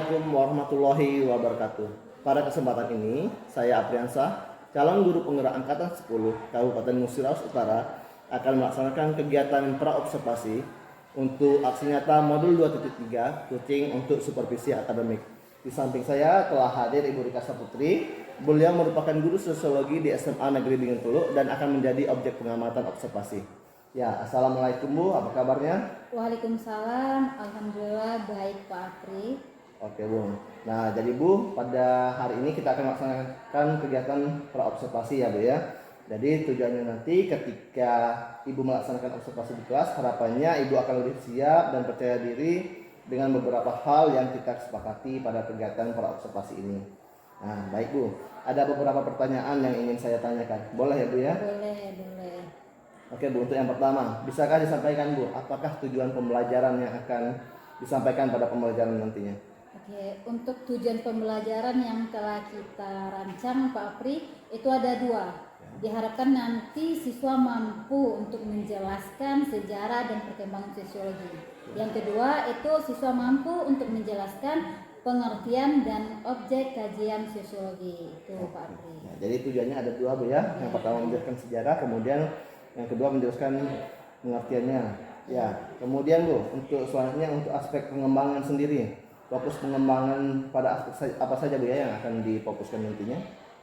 Assalamualaikum warahmatullahi wabarakatuh. Pada kesempatan ini, saya Apriansah, calon guru penggerak angkatan 10 Kabupaten Musiraus Utara, akan melaksanakan kegiatan praobservasi untuk aksi nyata modul 2.3 coaching untuk supervisi akademik. Di samping saya telah hadir Ibu Rika Saputri. Beliau merupakan guru sosiologi di SMA Negeri Dingin Peluk dan akan menjadi objek pengamatan observasi. Ya, Assalamualaikum Bu, apa kabarnya? Waalaikumsalam, Alhamdulillah baik Pak Apri. Oke Bu, nah jadi Bu, pada hari ini kita akan melaksanakan kegiatan praobservasi ya Bu ya. Jadi tujuannya nanti ketika Ibu melaksanakan observasi di kelas, harapannya Ibu akan lebih siap dan percaya diri dengan beberapa hal yang kita sepakati pada kegiatan praobservasi ini. Nah baik Bu, ada beberapa pertanyaan yang ingin saya tanyakan, boleh ya Bu ya? Boleh. Oke Bu, untuk yang pertama, bisakah disampaikan Bu, apakah tujuan pembelajaran yang akan disampaikan pada pembelajaran nantinya? Oke, untuk tujuan pembelajaran yang telah kita rancang Pak Apri, itu ada 2. Diharapkan nanti siswa mampu untuk menjelaskan sejarah dan perkembangan sosiologi. Yang kedua, itu siswa mampu untuk menjelaskan pengertian dan objek kajian sosiologi. Itu Pak Apri. Nah, jadi tujuannya ada 2 Bu ya. Yang pertama menjelaskan sejarah, kemudian yang kedua menjelaskan pengertiannya. Ya, kemudian Bu, untuk selanjutnya untuk aspek pengembangan sendiri, fokus pengembangan pada aspek apa saja Bu ya yang akan difokuskan nantinya?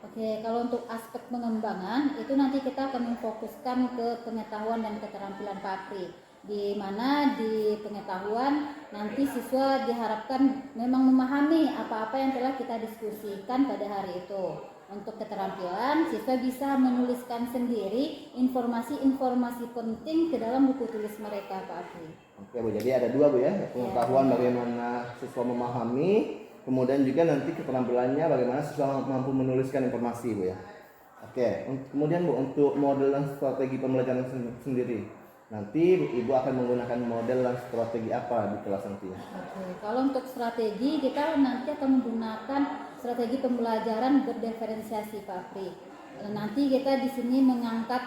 Oke, kalau untuk aspek pengembangan itu nanti kita akan memfokuskan ke pengetahuan dan keterampilan Pak Apri. Di mana di pengetahuan nanti siswa diharapkan memang memahami apa-apa yang telah kita diskusikan pada hari itu. Untuk keterampilan, siswa bisa menuliskan sendiri informasi-informasi penting ke dalam buku tulis mereka, Pak Apri. Oke Bu, jadi ada 2 Bu ya, pengetahuan bagaimana siswa memahami, kemudian juga nanti keterampilannya bagaimana siswa mampu menuliskan informasi Bu ya. Oke, kemudian Bu, untuk model dan strategi pembelajaran sendiri, nanti Ibu akan menggunakan model dan strategi apa di kelas nanti ya? Oke, kalau untuk strategi kita nanti akan menggunakan strategi pembelajaran berdiferensiasi Pak Apri. Nanti kita di sini mengangkat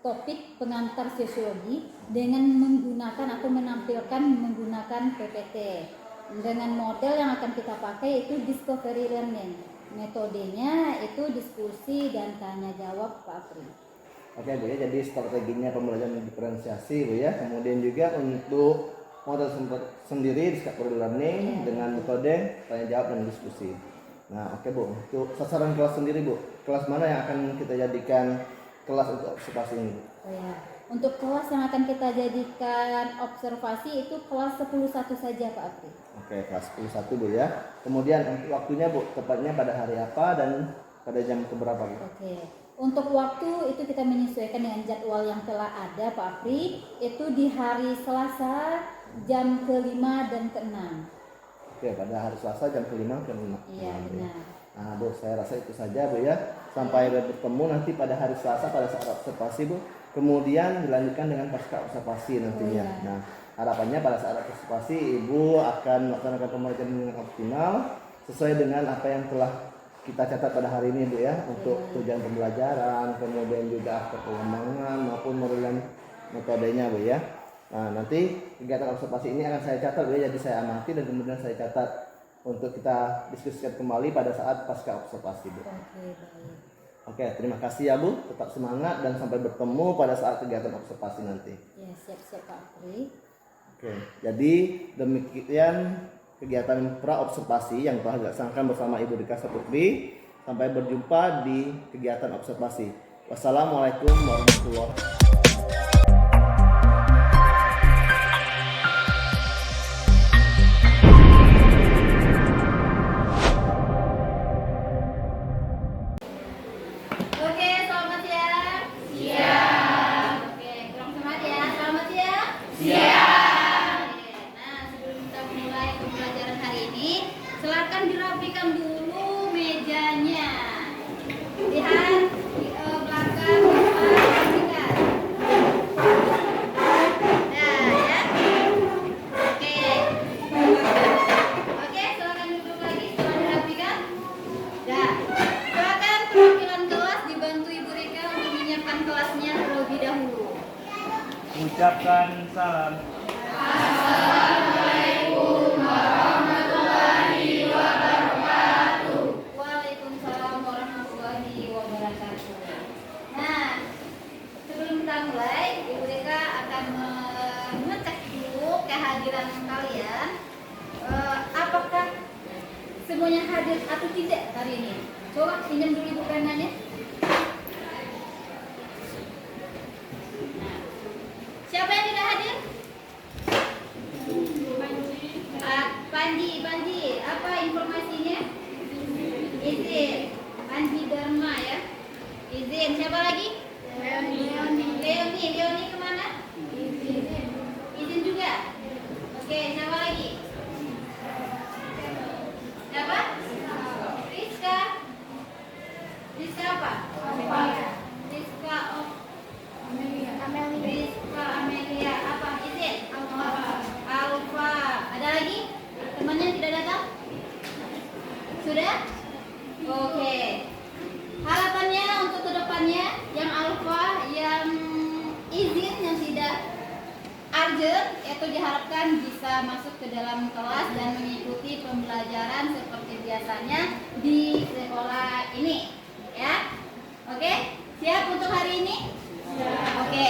topik pengantar sosiologi dengan menggunakan atau menampilkan menggunakan PPT. Dengan model yang akan kita pakai itu discovery learning. Metodenya itu diskusi dan tanya jawab Pak Apri. Oke Bu ya, jadi strateginya pembelajaran diferensiasi Bu ya. Kemudian juga untuk model sendiri discovery learning dengan metode tanya jawab dan diskusi. Nah oke Bu, untuk sasaran kelas sendiri Bu, kelas mana yang akan kita jadikan kelas untuk observasi ini Bu? Oh ya, untuk kelas yang akan kita jadikan observasi itu kelas 10.1 saja Pak Apri. Oke, kelas 10.1 Bu ya. Kemudian untuk waktunya Bu, tepatnya pada hari apa dan pada jam keberapa Bu? Oke, untuk waktu itu kita menyesuaikan dengan jadwal yang telah ada Pak Apri. Itu di hari Selasa jam ke-5 dan ke-6. Oke, pada hari Selasa jam ke-5 ke-6. Iya benar. Nah Bu, saya rasa itu saja Bu ya. Sampai bertemu nanti pada hari Selasa pada saat observasi Bu. Kemudian dilanjutkan dengan pasca observasi nantinya. Oh, iya. Nah, harapannya pada saat observasi Ibu akan melaksanakan pembelajaran dengan optimal sesuai dengan apa yang telah kita catat pada hari ini Bu ya, untuk tujuan pembelajaran, kemudian juga aspek pengembangan maupun model dan metodenya Bu ya. Nah, nanti kegiatan observasi ini akan saya catat Bu ya, jadi saya amati dan kemudian saya catat untuk kita diskusikan kembali pada saat pasca observasi Bu. Oke, baik. Oke, terima kasih ya Bu, tetap semangat dan sampai bertemu pada saat kegiatan observasi nanti. Ya, siap-siap Pak Apri. Oke, jadi demikian kegiatan praobservasi yang telah dilaksanakan bersama Ibu Rika Saputri. Sampai berjumpa di kegiatan observasi. Wassalamualaikum warahmatullahi wabarakatuh. Oke, selamat siang. Siang. Oke, kurang semangat ya. Selamat siang. Siang. Oke, nah sebelum kita mulai pembelajaran hari ini, silakan dirapikan dulu mejanya. Lihat di belakang rapikan. Nah, ya. Oke. Oke, silakan duduk lagi setelah dirapikan. Dah. Silakan perwakilan kelas dibantu Ibu Rika untuk menyiapkan kelasnya terlebih dahulu. Ucapkan salam. Assalamualaikum warahmatullahi kehadiran kalian. Apakah semuanya hadir atau tidak hari ini? Coba pinjam dulu ibu penanya. Siapa yang tidak hadir? Panji, apa informasinya? Izin, Panji Dharma ya. Izin, siapa lagi? Leoni kemana? Izin juga. Oke, siapa lagi? Siapa? Rizka. Rizka apa? Rizka Amelia. Apa? Izin? Alfa. Ada lagi? Temannya tidak datang? Sudah? Oke. Harapannya untuk kedepannya yang Alfa, yang izin, yang tidak urgent, itu diharapkan bisa masuk ke dalam kelas dan mengikuti pembelajaran seperti biasanya di sekolah ini, ya. Oke, siap untuk hari ini? Oke,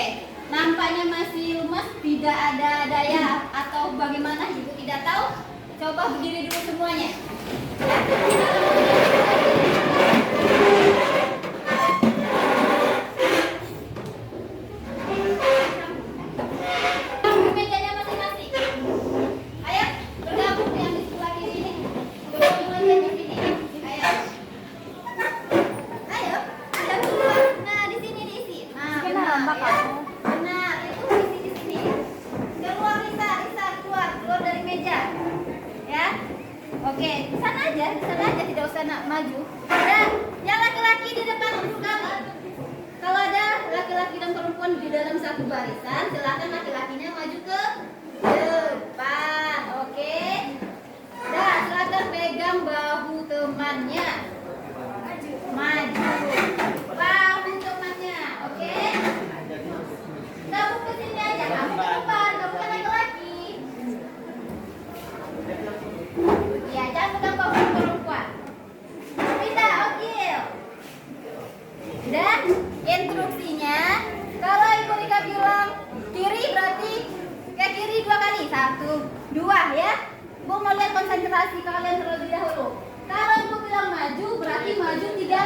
nampaknya masih lemas, tidak ada daya atau bagaimana, ibu tidak tahu. Coba berdiri dulu semuanya. Mejanya masing-masing. Ayo, bergabung yang di sebelah kiri ini. Bergabung aja di sini. Ayo, keluar. Nah, di sini diisi. Nah, benar. Benar, itu diisi di sini. Keluar Lisa, keluar dari meja. Ya. Oke, sana aja, tidak usah maju. Dan yang laki-laki di depan untuk kami. Kalau ada laki-laki dan perempuan di dalam satu barisan, silakan laki-lakinya maju ke depan. Oke. Dan silakan pegang bahu temannya. Maju. Bahu temannya. Oke. Kamu ke sini aja, kamu ke depan, kamu kan laki-laki. Ya, jangan pegang bahu perempuan. Bisa, oke. Dan instruksinya, kalau Ibu Rika bilang kiri berarti ke kiri 2 kali. 1, 2 ya. Bu mau lihat konsentrasi kalian terlebih dahulu. Kalau Ibu bilang maju berarti maju 3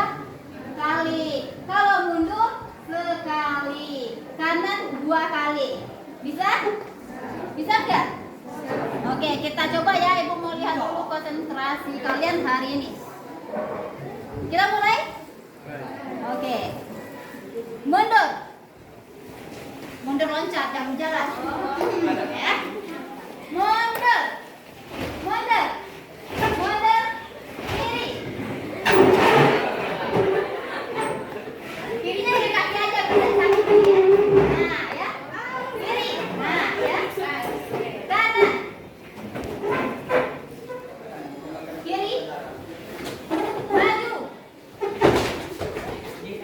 kali. Kalau mundur sekali. Kanan 2 kali. Bisa? Bisa nggak? Oke, kita coba ya. Ibu mau lihat dulu konsentrasi kalian hari ini. Kita mulai? Oke. Mundur. Mundur loncat, jangan jalan. Ya. Mundur. Kiri. Kirinya di kaki aja, bisa kaki ya. Nah, ya. Kiri. Nah, ya. Kanan. Kiri. Maju.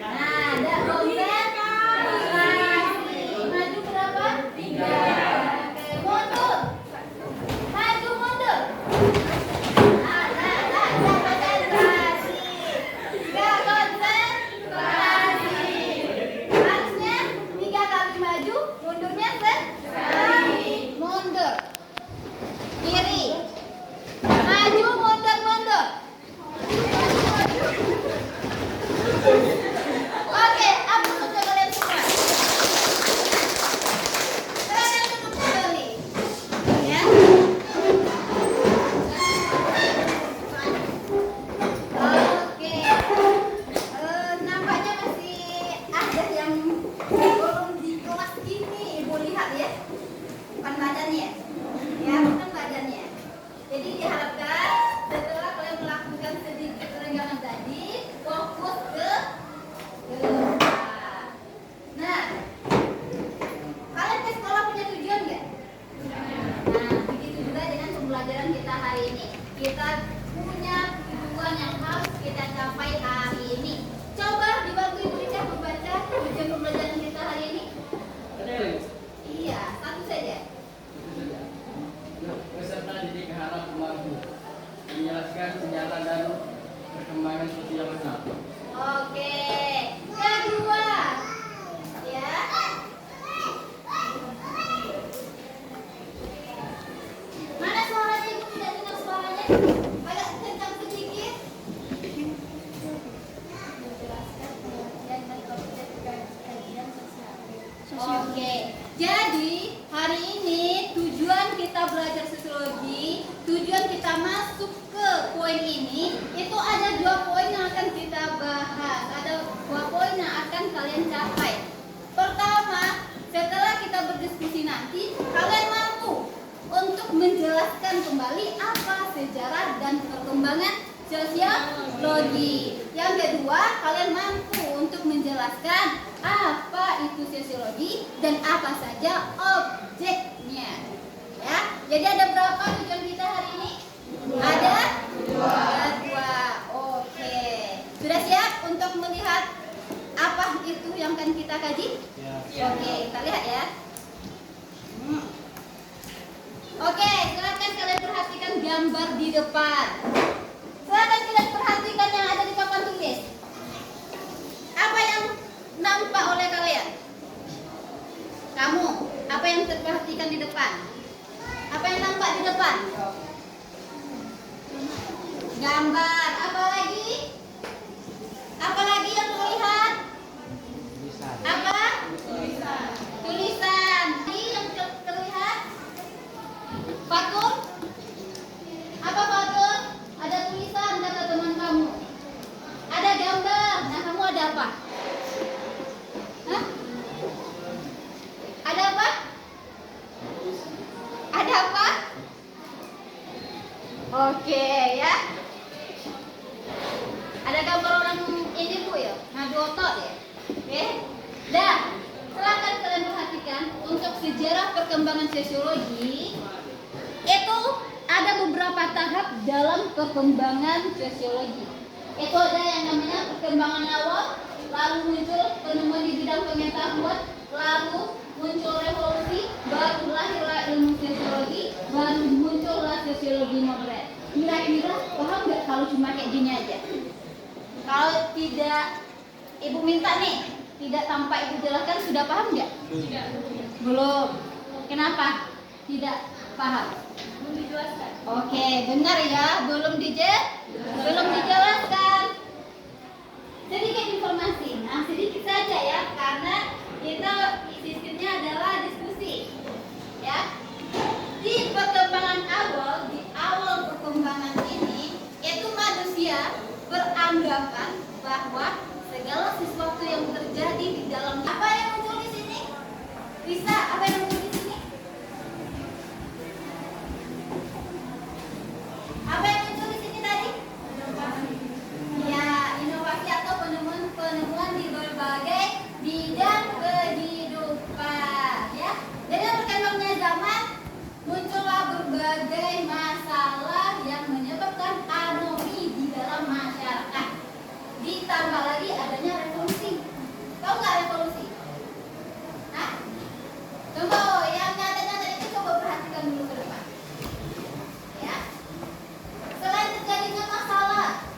Nah, ada konsentrasi. Maju berapa? 3 menjelaskan kembali apa sejarah dan perkembangan sosiologi. Yang kedua, kalian mampu untuk menjelaskan apa itu sosiologi dan apa saja objeknya. Ya, jadi ada berapa tujuan kita hari ini? Ada dua. Oke, sudah siap untuk melihat apa itu yang akan kita kaji? Oke, kita lihat ya. Oke, silakan kalian perhatikan gambar di depan. Silakan kalian perhatikan yang ada di papan tulis. Apa yang nampak oleh kalian? Kamu, apa yang terperhatikan di depan? Apa yang nampak di depan? Gambar. Apa lagi? Apa lagi yang terlihat? Apa? Tulisan. Tulisan. Ini yang terlihat? Patung? Apa patung? Ada tulisan kata teman kamu. Ada gambar. Nah, kamu ada apa? Hah? Ada apa? Ada apa? Oke ya. Ada gambar orang ini bu ya, ngadu otot ya. Oke. Dan silakan kalian perhatikan untuk sejarah perkembangan sosiologi itu ada beberapa tahap dalam perkembangan sosiologi. Itu ada yang namanya perkembangan awal, lalu muncul penemuan di bidang pengetahuan, lalu muncul revolusi, baru lahirlah ilmu sosiologi, baru muncullah sosiologi modern. Kira-kira paham nggak kalau cuma kayak gini aja? Kalau tidak ibu minta nih, tidak tanpa ibu jelaskan, sudah paham nggak? Tidak. Belum. Kenapa? Tidak paham. Belum dijelaskan. Oke, benar ya, belum dijelaskan. Sedikit informasi. Nah, sedikit saja ya, karena kita sistemnya adalah diskusi. Ya. Di perkembangan awal, di awal perkembangan ini, itu manusia beranggapan bahwa segala sesuatu yang terjadi di dalam apa yang muncul di sini? Bisa apa yang muncul di sini? Apa yang muncul di sini tadi? Ya, inovasi atau penemuan di berbagai bidang kehidupan, ya. Dengan berkembangnya zaman, muncullah berbagai masalah yang menyebabkan anomali di dalam masyarakat. Ditambah lagi adanya revolusi. Tahu nggak revolusi? Hah? Tunggu, yang nyata-nyata itu coba perhatikan dulu ke depan. Ya. Selain terjadinya masalah,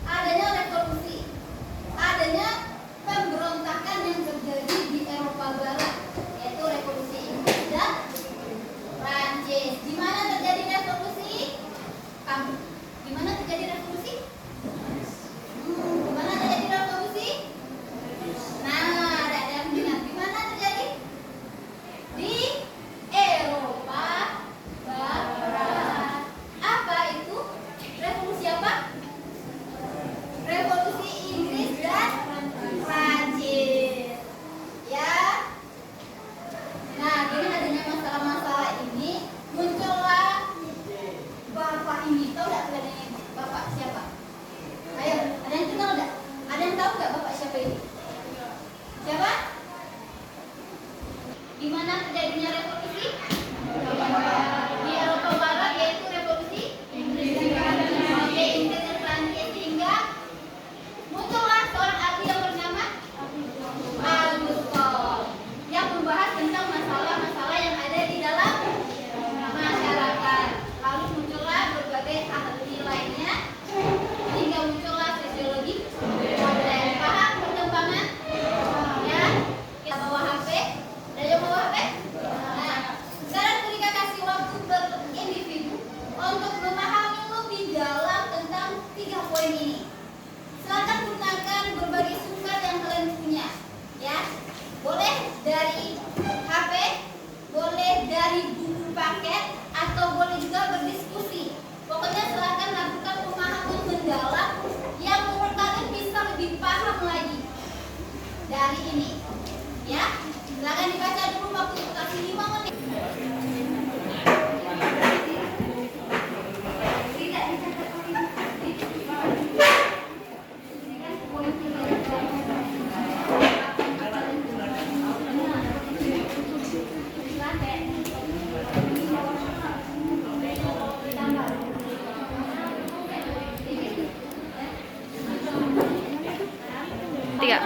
adanya revolusi, adanya pemberontakan yang terjadi di Eropa Barat, yaitu revolusi Inggris dan Prancis. Di mana terjadi revolusi? Di mana terjadi revolusi? Di mana terjadi revolusi? Nah, ada yang ingat di mana terjadi? Di Eropa Barat. Apa itu? Revolusi apa? Revolusi Inggris dan Prancis. Ya. Nah, dengan adanya masalah-masalah ini, muncullah bapak ini. Tahu nggak kalian bapak siapa? Ayo, ada yang kenal nggak? Ada yang tahu nggak bapak siapa ini? Siapa? Di mana terjadinya revolusi? Di Eropa Barat, yaitu revolusi Inggris. Oke, Inggris dan Prancis, sehingga muncullah seorang ahli yang bernama Augustus yang membahas tentang masalah-masalah yang ada di dalam masyarakat. Lalu muncullah berbagai ahli lainnya hingga muncullah sosiologi modern. Paham perkembangan? Ya, kita bawa HP. Ada yang bawa HP? Nah, sekarang kita kasih waktu berindividu untuk memahami lebih dalam tentang 3 poin ini. Silakan gunakan berbagai sumber yang kalian punya, ya. Boleh dari HP, boleh dari buku paket, atau boleh juga berdiskusi. Pokoknya silakan lakukan pemahaman mendalam yang menurut kalian bisa lebih paham lagi dari ini, ya. Silakan dibaca dulu, waktu kasih 5 menit. 3.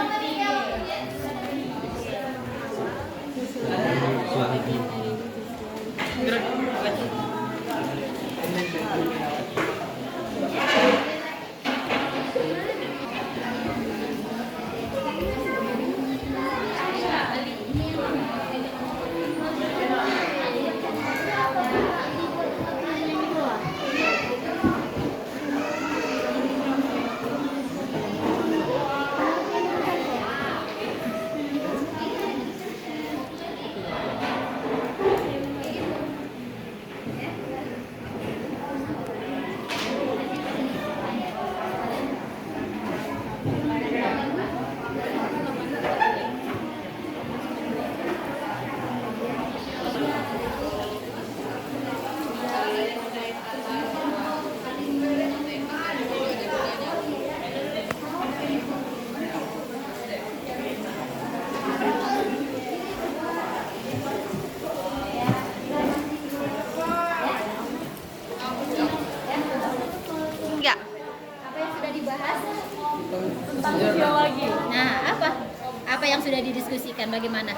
Enggak. Apa yang sudah dibahas? Tentang sosiologi. Nah, apa yang sudah didiskusikan? Bagaimana?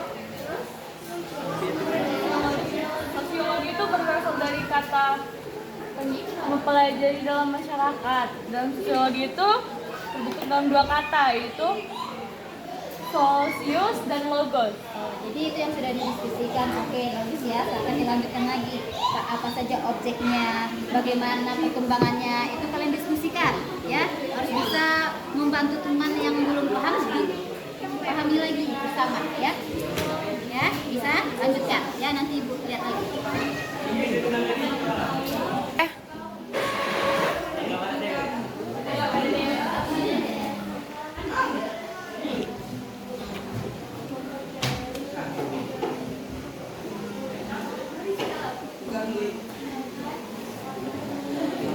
Sosiologi itu berasal dari kata mempelajari dalam masyarakat. Dalam sosiologi itu terbentuk dalam 2 kata, yaitu sosius dan logos. Oh, jadi itu yang sudah didiskusikan. Oke, bagus ya. Akan dilanjutkan lagi. Apa saja objeknya, bagaimana perkembangannya, itu kalian diskusikan, ya. Harus bisa membantu teman yang belum paham dipahami lagi bersama, ya. Ya, bisa lanjutkan. Ya, nanti Ibu lihat lagi.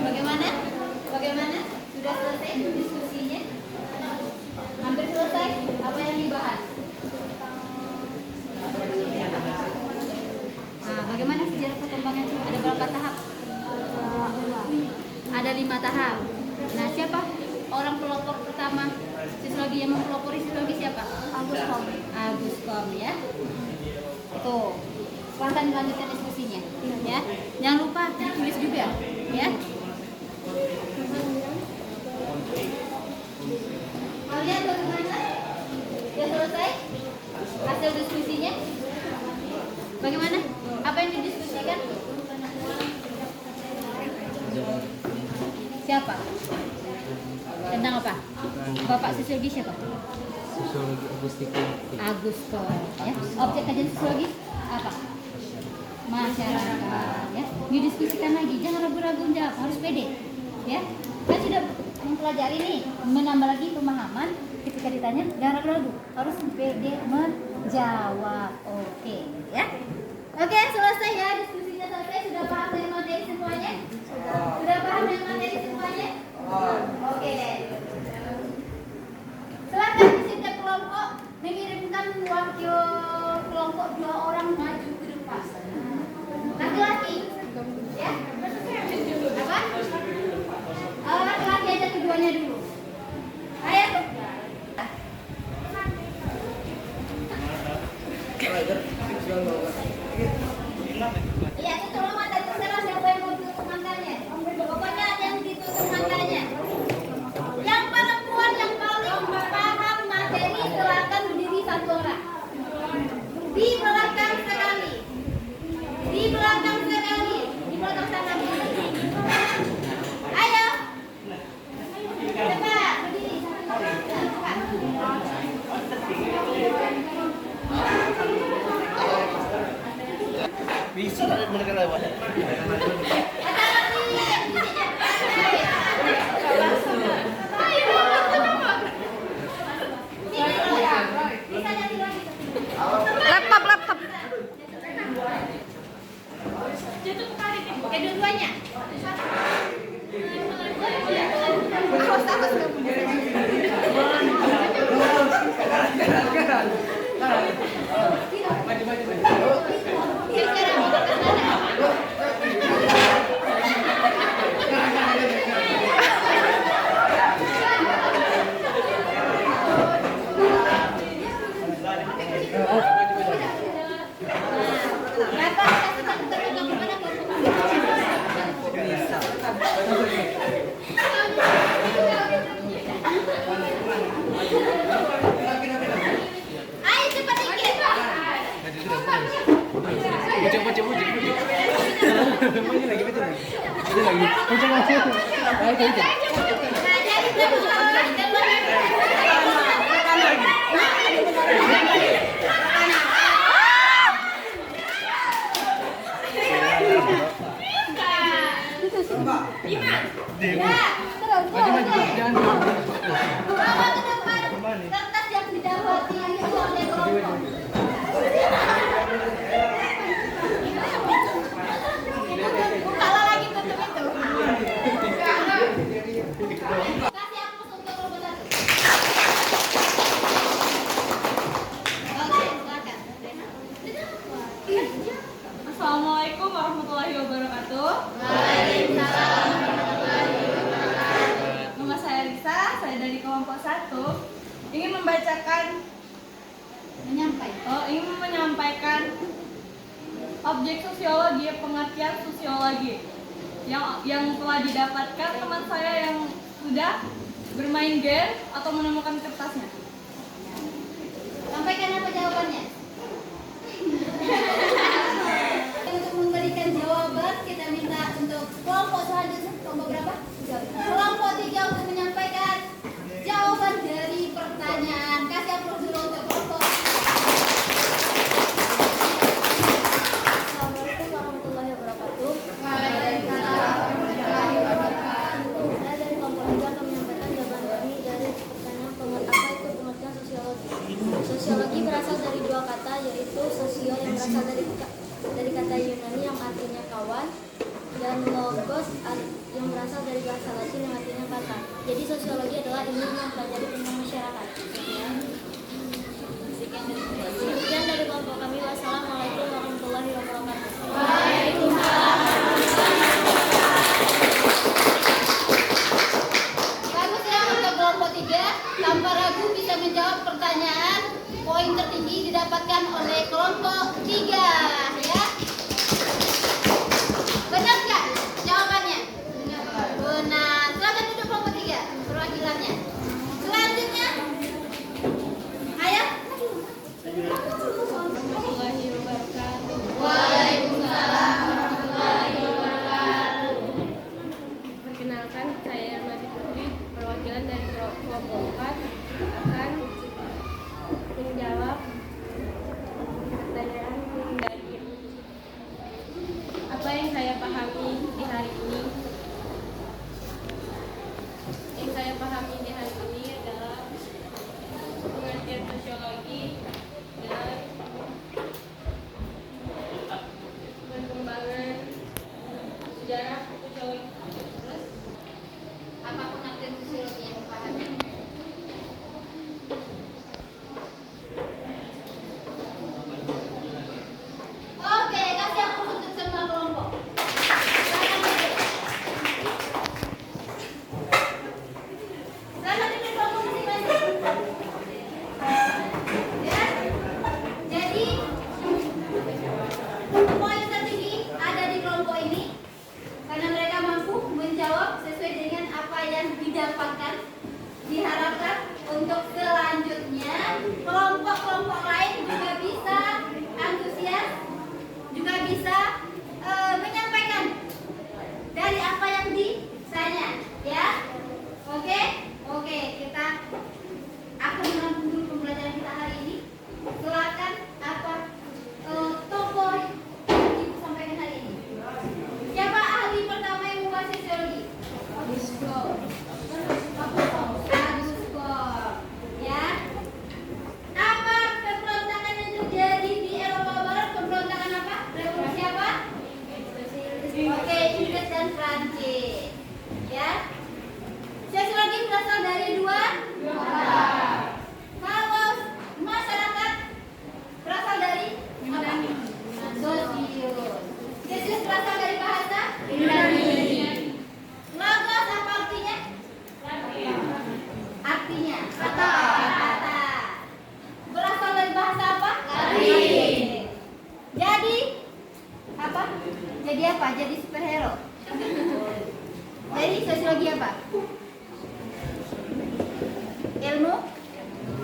Bagaimana? Bagaimana? Sudah selesai diskusinya? Hampir selesai? Apa yang dibahas? Nah, bagaimana sejarah perkembangan itu? Ada berapa tahap? Ada 5 tahap. Nah, siapa orang pelopor pertama sosiologi yang mempelopori sosiologi siapa? Agus Kom. Agus Kom, ya. Itu. Silahkan lanjutkan diskusinya, ya. Jangan lupa ditulis juga, ya. Kalian bagaimana? Sudah selesai hasil diskusinya? Bagaimana? Apa yang didiskusikan? Siapa? Tentang apa? Bapak sosiologi siapa? Sosiologi Agus Kom, ya. Objek kajian sosiologi apa? Masyarakat, ya. Didiskusikan lagi, jangan ragu-ragu jawab, harus pede, ya. Kan sudah mempelajari nih, menambah lagi pemahaman. Ketika ditanya, jangan ragu-ragu, harus pede menjawab. Oke, ya. Oke, selesai ya, diskusinya selesai. Sudah paham dengan materi semuanya? Sudah paham dengan materi semuanya? Oke deh. Silakan di setiap kelompok mengirimkan wakil kelompok 2 orang maju ke depan. Laki-laki, ya? Apa? Laki-laki aja keduanya dulu. Ayo. Iya, itu tolong ada terserah siapa yang mau tutup matanya. Pokoknya ada yang ditutup matanya. Yang perempuan yang paling paham materi silakan berdiri 1 orang. Di belakang sekali. Di belakang sekali. Di belakang sana. Ayo. Cepat, berdiri. Cepat. Bisa ada mereka lewat. Laptop. Oke, dua-duanya. Sekarang Ayo cepat dikit. Nah, jadi bawa ke depan kertas yang didapati oleh kelompok. Kalau lagi tutup itu. Kasih hapus untuk kelompok satu. Oke, silakan. Assalamualaikum warahmatullahi wabarakatuh. Waalaikumsalam. Nama saya Risa, saya dari kelompok 1. Ingin menyampaikan objek sosiologi, pengertian sosiologi yang telah didapatkan teman saya yang sudah bermain game atau menemukan kertasnya. Sampaikan apa jawabannya? Untuk memberikan jawaban kita minta untuk kelompok selanjutnya, kelompok berapa? Kelompok 3 untuk menyampaikan jawaban dari pertanyaan. Kasih aplaus dulu untuk kelompok. Assalamualaikum warahmatullahi wabarakatuh. Waalaikumsalam warahmatullahi wabarakatuh. Saya dari kelompok 3 akan menyampaikan jawaban kami dari pertanyaan apa itu pengertian sosiologi. Sosiologi berasal dari dua kata, yaitu sosio yang berasal dari kata Yunani yang artinya kawan, dan logos yang berasal dari bahasa Latin yang artinya kata. Jadi sosiologi adalah ilmu yang mempelajari tentang masyarakat. Sekian dari kelompok kami. Wassalamualaikum warahmatullahi wabarakatuh. Bagus ya untuk kelompok 3. Tanpa ragu bisa menjawab pertanyaan. Poin tertinggi didapatkan oleh kelompok 3 ya. Benar nggak jawabannya? Benar. Silakan duduk kelompok 3 perwakilannya. Selanjutnya, ayo. Warahmatullahi wabarakatuh. Waalaikumsalam warahmatullahi wabarakatuh. Perkenalkan, saya Mati Putri, perwakilan dari kelompok 4 akan menjawab pertanyaan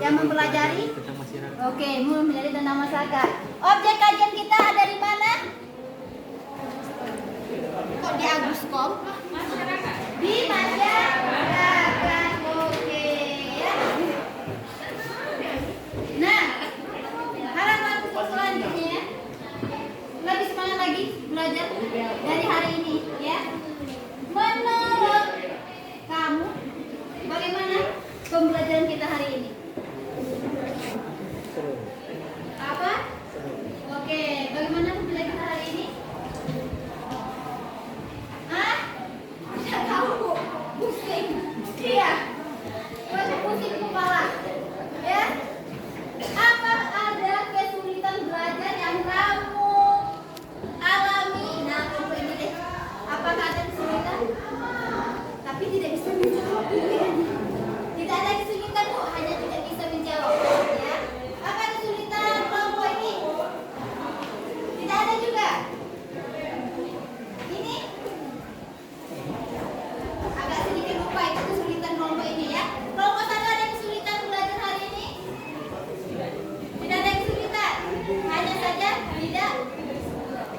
yang mempelajari. Oke, mempelajari tentang masyarakat. Objek kajian kita ada di mana? Kok di Aguskom? Di masyarakat. Oke ya. Nah, halaman selanjutnya lebih semangat lagi belajar dari hari ini ya. Menurut kamu bagaimana pembelajaran kita hari ini? Apa? Oke, bagaimana pembelajaran kita hari ini? Hah? Tidak tahu, Bu. Pusing. Iya. Masih pusing kepala. Ya. Apa ada kesulitan belajar yang kamu alami? Nah, kamu ini deh. Apakah ada kesulitan? Tapi tidak bisa menjawab. Tidak ada kesulitan, Bu. Hanya tidak bisa menjawab. Ya. Apa kesulitan kelompok ini? Tidak ada juga. Ini agak sedikit lupa itu kesulitan kelompok ini ya. Kelompok satu ada kesulitan belajar hari ini? Tidak ada kesulitan. Hanya saja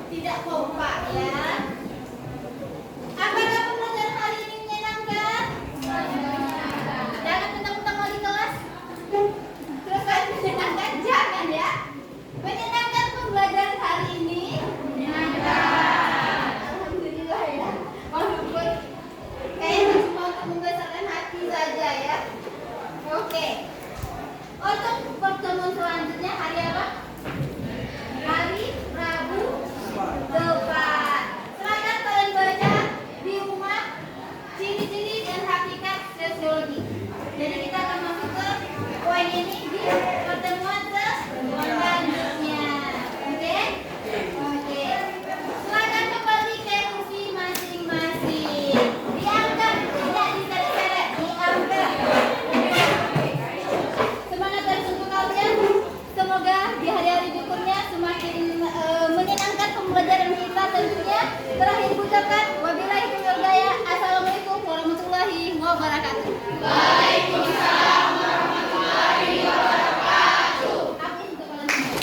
tidak kompak ya. Apakah pembelajaran hari ini menyenangkan? Jangan mentang-mentang wali kelas. Terus kan menyenangkan, jangan ya. Menyenangkan pembelajaran hari ini? Menyenangkan. Alhamdulillah ya. Walaupun kayaknya cuma untuk membesarkan hati saja ya. Oke. Untuk pertemuan selanjutnya hari apa? Hari Rabu depan. Silakan kalian baca di rumah ciri-ciri dan hakikat sosiologi. Jadi kita akan masuk ke poin ini di pertemuan selanjutnya. Oke? Oke. Silakan kembali ke kursi masing-masing. Diangkat, tidak diseret-seret, diangkat. Semangat terus untuk kalian. Semoga di hari-hari berikutnya semakin menyenangkan pembelajaran kita tentunya. Terakhir ucapkan wabillahi taufiq wal hidayah. Assalamualaikum warahmatullahi wabarakatuh. Waalaikumsalam warahmatullahi wabarakatuh. Aku untuk kalian semua.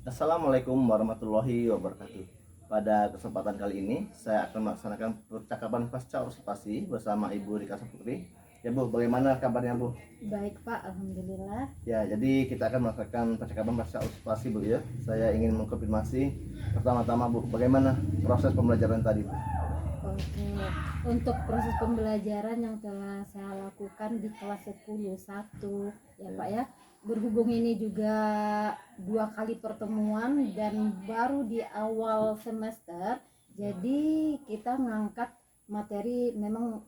Assalamualaikum warahmatullahi wabarakatuh. Pada kesempatan kali ini saya akan melaksanakan percakapan pasca observasi bersama Ibu Rika Saputri. Ya Bu, bagaimana kabarnya Bu? Baik Pak, alhamdulillah. Ya, jadi kita akan melakukan percakapan pasca observasi Bu ya. Saya ingin mengkonfirmasi pertama-tama Bu, bagaimana proses pembelajaran tadi Bu? Oke, untuk proses pembelajaran yang telah saya lakukan di kelas 10 1 ya Pak ya. Berhubung ini juga 2 kali pertemuan dan baru di awal semester, jadi kita ngangkat materi memang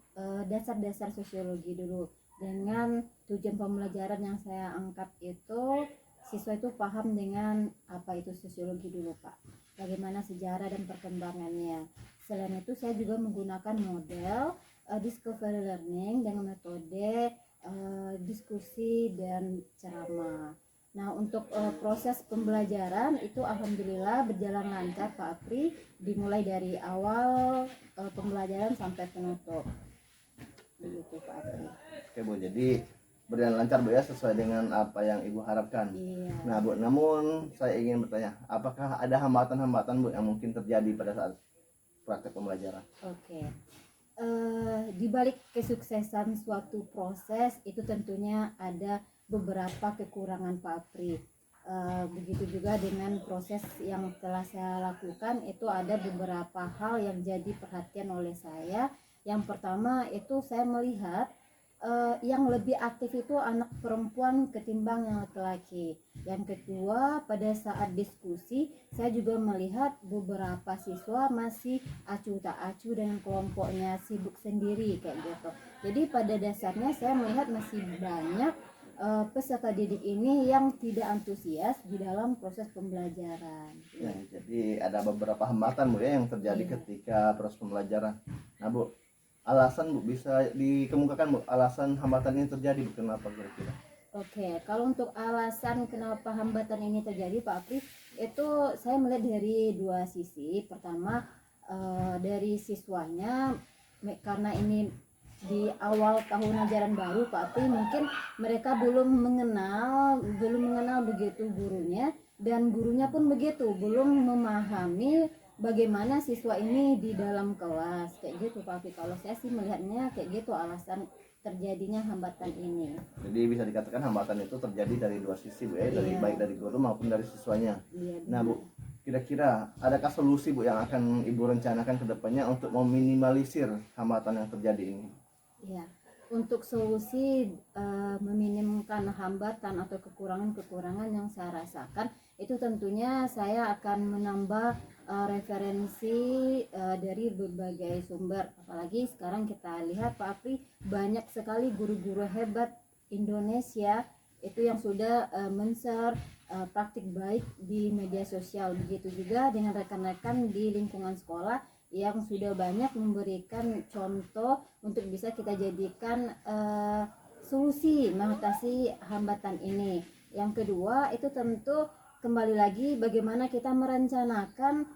dasar-dasar sosiologi dulu. Dengan tujuan pembelajaran yang saya angkat itu siswa itu paham dengan apa itu sosiologi dulu Pak, bagaimana sejarah dan perkembangannya. Selain itu saya juga menggunakan model discovery learning dengan metode diskusi dan ceramah. Nah untuk proses pembelajaran itu alhamdulillah berjalan lancar Pak Apri, dimulai dari awal pembelajaran sampai penutup. Begitu Pak Apri. Oke Bu, jadi berjalan lancar Bu ya, sesuai dengan apa yang Ibu harapkan. Iya. Nah Bu, namun saya ingin bertanya, apakah ada hambatan-hambatan Bu yang mungkin terjadi pada saat praktek pembelajaran? Oke. Di balik kesuksesan suatu proses itu tentunya ada beberapa kekurangan Pak Apri. Begitu juga dengan proses yang telah saya lakukan itu ada beberapa hal yang jadi perhatian oleh saya. Yang pertama itu saya melihat yang lebih aktif itu anak perempuan ketimbang yang laki-laki. Yang kedua, pada saat diskusi saya juga melihat beberapa siswa masih acuh tak acuh dengan kelompoknya, sibuk sendiri kayak gitu. Jadi pada dasarnya saya melihat masih banyak peserta didik ini yang tidak antusias di dalam proses pembelajaran. Ya, jadi ada beberapa hambatan Bu ya yang terjadi Iya. ketika proses pembelajaran. Nah Bu, alasan Bu bisa dikemukakan Bu alasan hambatan ini terjadi Bu, kenapa kira-kira? Oke, kalau untuk alasan kenapa hambatan ini terjadi Pak Apri, itu saya melihat dari dua sisi. Pertama, dari siswanya, karena ini di awal tahun ajaran baru Pak Apri, mungkin mereka belum mengenal begitu gurunya, dan gurunya pun begitu, belum memahami bagaimana siswa ini di dalam kelas, kayak gitu Pak Apri. Kalau saya sih melihatnya kayak gitu alasan terjadinya hambatan ini. Jadi bisa dikatakan hambatan itu terjadi dari dua sisi Bu ya, dari Iya. baik dari guru maupun dari siswanya. Iya, Nah Bu, kira-kira adakah solusi Bu yang akan Ibu rencanakan ke depannya untuk meminimalisir hambatan yang terjadi ini? ya. Untuk solusi meminimumkan hambatan atau kekurangan-kekurangan yang saya rasakan, itu tentunya saya akan menambah referensi dari berbagai sumber. Apalagi sekarang kita lihat Pak Apri, banyak sekali guru-guru hebat Indonesia itu yang sudah men-share praktik baik di media sosial. Begitu juga dengan rekan-rekan di lingkungan sekolah yang sudah banyak memberikan contoh untuk bisa kita jadikan solusi mengatasi hambatan ini. Yang kedua itu tentu kembali lagi bagaimana kita merencanakan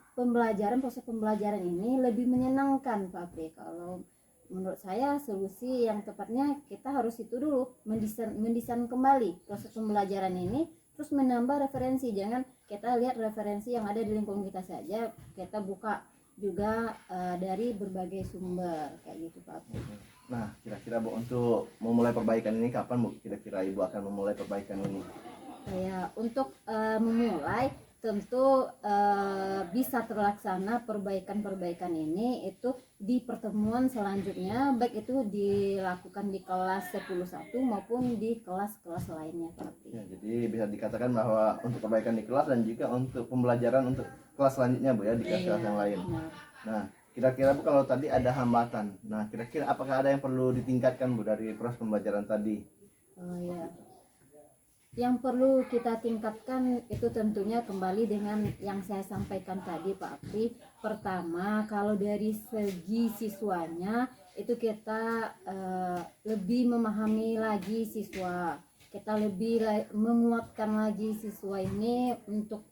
proses pembelajaran ini lebih menyenangkan Pak Apri. Kalau menurut saya solusi yang tepatnya kita harus itu dulu mendesain kembali proses pembelajaran ini, terus menambah referensi. Jangan kita lihat referensi yang ada di lingkungan kita saja, kita buka juga dari berbagai sumber kayak gitu Pak Apri. Nah, kira-kira Bu untuk memulai perbaikan ini kapan Bu? Kira-kira Ibu akan memulai perbaikan ini? Ya, untuk memulai tentu bisa terlaksana perbaikan-perbaikan ini itu di pertemuan selanjutnya, baik itu dilakukan di kelas 11 maupun di kelas-kelas lainnya Pak Apri. Ya, jadi bisa dikatakan bahwa untuk perbaikan di kelas dan juga untuk pembelajaran untuk kelas selanjutnya Bu ya, di kelas-kelas yang lain. Benar. Nah, kira-kira Bu kalau tadi ada hambatan, nah kira-kira apakah ada yang perlu ditingkatkan Bu dari proses pembelajaran tadi? Oh ya. Yang perlu kita tingkatkan itu tentunya kembali dengan yang saya sampaikan tadi Pak Apri. Pertama, kalau dari segi siswanya itu kita lebih memahami lagi siswa. Kita lebih menguatkan lagi siswa ini untuk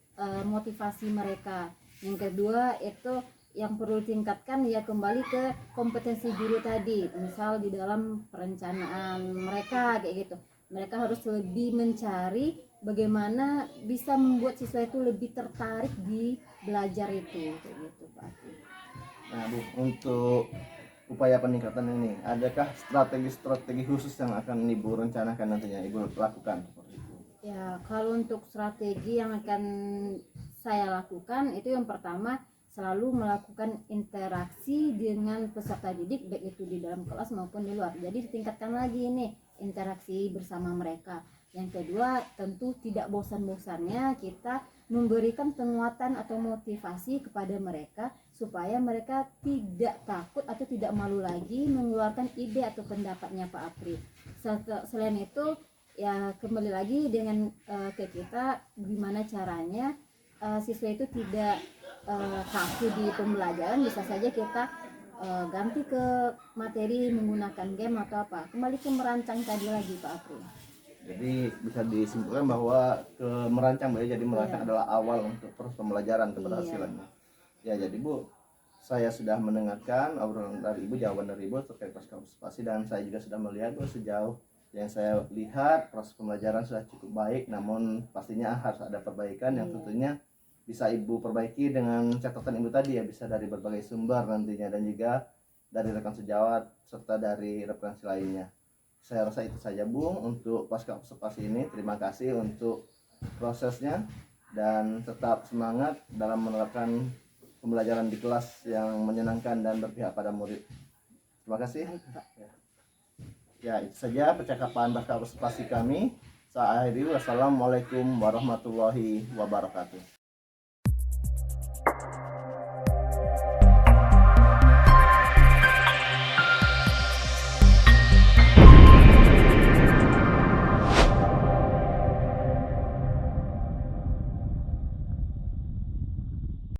motivasi mereka. Yang kedua itu yang perlu tingkatkan ya kembali ke kompetensi guru tadi, misal di dalam perencanaan mereka kayak gitu. Mereka harus lebih mencari bagaimana bisa membuat siswa itu lebih tertarik di belajar itu kayak gitu Pak. Nah Bu, untuk upaya peningkatan ini, adakah strategi-strategi khusus yang akan Ibu rencanakan nantinya Ibu lakukan? Ya, kalau untuk strategi yang akan saya lakukan itu yang pertama selalu melakukan interaksi dengan peserta didik baik itu di dalam kelas maupun di luar. Jadi ditingkatkan lagi ini interaksi bersama mereka. Yang kedua tentu tidak bosan-bosannya kita memberikan penguatan atau motivasi kepada mereka supaya mereka tidak takut atau tidak malu lagi mengeluarkan ide atau pendapatnya Pak Apri. Selain itu ya kembali lagi dengan ke kita gimana caranya siswa itu tidak kaku di pembelajaran. Bisa saja kita ganti ke materi menggunakan game atau apa, kembali ke merancang tadi lagi Pak Apri. Jadi bisa disimpulkan bahwa merancang Bu ya, jadi merancang adalah awal untuk proses pembelajaran keberhasilannya. Ya, jadi Bu, saya sudah mendengarkan obrolan dari Ibu, jawaban dari Ibu terkait pasca observasi, dan saya juga sudah melihat Bu sejauh yang saya lihat proses pembelajaran sudah cukup baik, namun pastinya harus ada perbaikan yang tentunya bisa Ibu perbaiki dengan catatan Ibu tadi ya, bisa dari berbagai sumber nantinya dan juga dari rekan sejawat serta dari referensi lainnya. Saya rasa itu saja Bung untuk pasca observasi ini. Terima kasih untuk prosesnya dan tetap semangat dalam menerapkan pembelajaran di kelas yang menyenangkan dan berpihak pada murid. Terima kasih. Ya, itu saja percakapan pasca observasi kami. Saya akhiri. Wassalamualaikum warahmatullahi wabarakatuh.